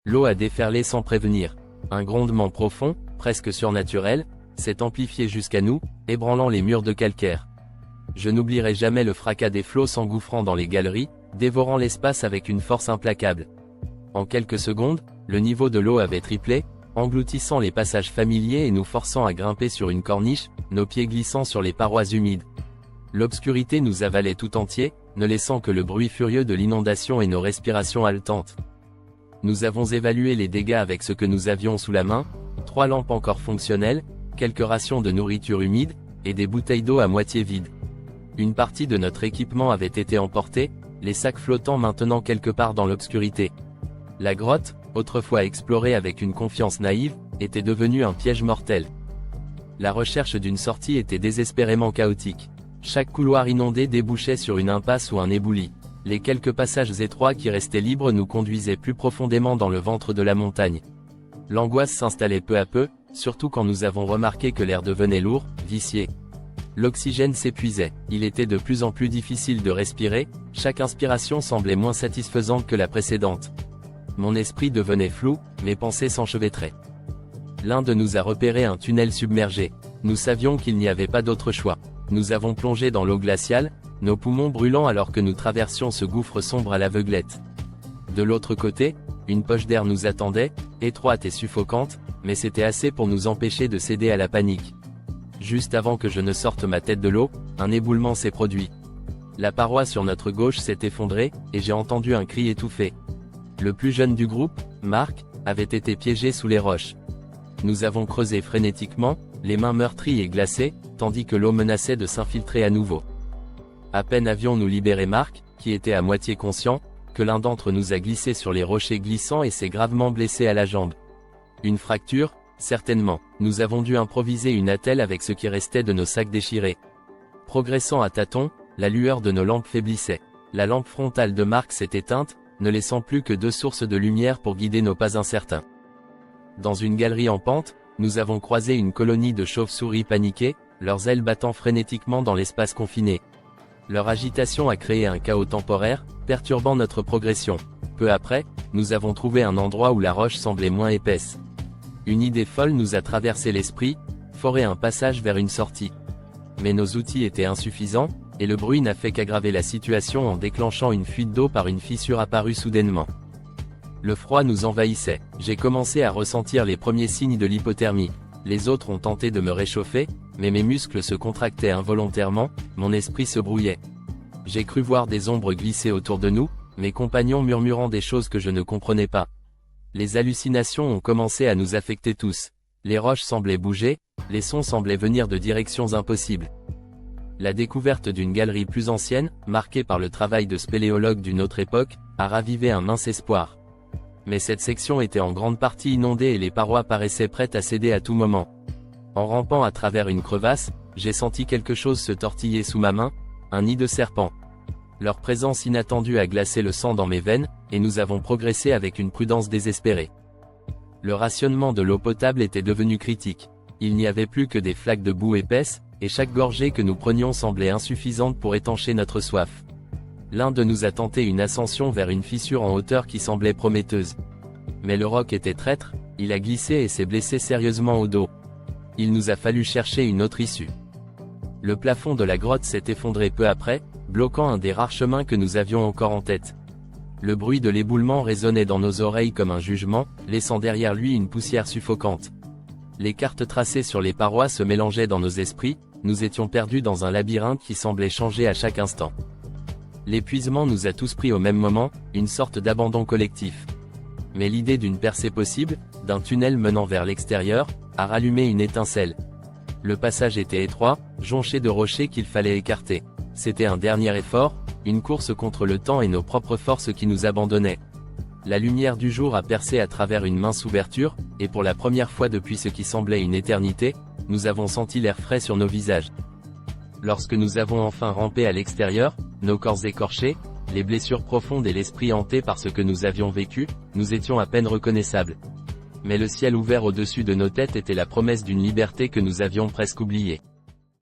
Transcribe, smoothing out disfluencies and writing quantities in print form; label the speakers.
Speaker 1: L'eau a déferlé sans prévenir. Un grondement profond, presque surnaturel, s'est amplifié jusqu'à nous, ébranlant les murs de calcaire. Je n'oublierai jamais le fracas des flots s'engouffrant dans les galeries, dévorant l'espace avec une force implacable. En quelques secondes, le niveau de l'eau avait triplé, engloutissant les passages familiers et nous forçant à grimper sur une corniche, nos pieds glissant sur les parois humides. L'obscurité nous avalait tout entier, ne laissant que le bruit furieux de l'inondation et nos respirations haletantes. Nous avons évalué les dégâts avec ce que nous avions sous la main, 3 lampes encore fonctionnelles, quelques rations de nourriture humide, et des bouteilles d'eau à moitié vides. Une partie de notre équipement avait été emportée, les sacs flottants maintenant quelque part dans l'obscurité. La grotte, autrefois explorée avec une confiance naïve, était devenue un piège mortel. La recherche d'une sortie était désespérément chaotique. Chaque couloir inondé débouchait sur une impasse ou un éboulis. Les quelques passages étroits qui restaient libres nous conduisaient plus profondément dans le ventre de la montagne. L'angoisse s'installait peu à peu, surtout quand nous avons remarqué que l'air devenait lourd, vicié. L'oxygène s'épuisait, il était de plus en plus difficile de respirer, chaque inspiration semblait moins satisfaisante que la précédente. Mon esprit devenait flou, mes pensées s'enchevêtraient. L'un de nous a repéré un tunnel submergé. Nous savions qu'il n'y avait pas d'autre choix. Nous avons plongé dans l'eau glaciale, nos poumons brûlant alors que nous traversions ce gouffre sombre à l'aveuglette. De l'autre côté, une poche d'air nous attendait, étroite et suffocante, mais c'était assez pour nous empêcher de céder à la panique. Juste avant que je ne sorte ma tête de l'eau, un éboulement s'est produit. La paroi sur notre gauche s'est effondrée, et j'ai entendu un cri étouffé. Le plus jeune du groupe, Marc, avait été piégé sous les roches. Nous avons creusé frénétiquement, les mains meurtries et glacées, tandis que l'eau menaçait de s'infiltrer à nouveau. À peine avions-nous libéré Marc, qui était à moitié conscient, que l'un d'entre nous a glissé sur les rochers glissants et s'est gravement blessé à la jambe. Une fracture, certainement. Nous avons dû improviser une attelle avec ce qui restait de nos sacs déchirés. Progressant à tâtons, la lueur de nos lampes faiblissait. La lampe frontale de Marc s'est éteinte, ne laissant plus que 2 sources de lumière pour guider nos pas incertains. Dans une galerie en pente, nous avons croisé une colonie de chauves-souris paniquées, leurs ailes battant frénétiquement dans l'espace confiné. Leur agitation a créé un chaos temporaire, perturbant notre progression. Peu après, nous avons trouvé un endroit où la roche semblait moins épaisse. Une idée folle nous a traversé l'esprit, forer un passage vers une sortie. Mais nos outils étaient insuffisants, et le bruit n'a fait qu'aggraver la situation en déclenchant une fuite d'eau par une fissure apparue soudainement. Le froid nous envahissait. J'ai commencé à ressentir les premiers signes de l'hypothermie. Les autres ont tenté de me réchauffer, mais mes muscles se contractaient involontairement, mon esprit se brouillait. J'ai cru voir des ombres glisser autour de nous, mes compagnons murmurant des choses que je ne comprenais pas. Les hallucinations ont commencé à nous affecter tous. Les roches semblaient bouger, les sons semblaient venir de directions impossibles. La découverte d'une galerie plus ancienne, marquée par le travail de spéléologues d'une autre époque, a ravivé un mince espoir. Mais cette section était en grande partie inondée et les parois paraissaient prêtes à céder à tout moment. En rampant à travers une crevasse, j'ai senti quelque chose se tortiller sous ma main, un nid de serpent. Leur présence inattendue a glacé le sang dans mes veines, et nous avons progressé avec une prudence désespérée. Le rationnement de l'eau potable était devenu critique. Il n'y avait plus que des flaques de boue épaisse, et chaque gorgée que nous prenions semblait insuffisante pour étancher notre soif. L'un de nous a tenté une ascension vers une fissure en hauteur qui semblait prometteuse. Mais le roc était traître, il a glissé et s'est blessé sérieusement au dos. Il nous a fallu chercher une autre issue. Le plafond de la grotte s'est effondré peu après, bloquant un des rares chemins que nous avions encore en tête. Le bruit de l'éboulement résonnait dans nos oreilles comme un jugement, laissant derrière lui une poussière suffocante. Les cartes tracées sur les parois se mélangeaient dans nos esprits, nous étions perdus dans un labyrinthe qui semblait changer à chaque instant. L'épuisement nous a tous pris au même moment, une sorte d'abandon collectif. Mais l'idée d'une percée possible, d'un tunnel menant vers l'extérieur, a rallumé une étincelle. Le passage était étroit, jonché de rochers qu'il fallait écarter. C'était un dernier effort, une course contre le temps et nos propres forces qui nous abandonnaient. La lumière du jour a percé à travers une mince ouverture, et pour la première fois depuis ce qui semblait une éternité, nous avons senti l'air frais sur nos visages. Lorsque nous avons enfin rampé à l'extérieur, nos corps écorchés, les blessures profondes et l'esprit hanté par ce que nous avions vécu, nous étions à peine reconnaissables. Mais le ciel ouvert au-dessus de nos têtes était la promesse d'une liberté que nous avions presque oubliée.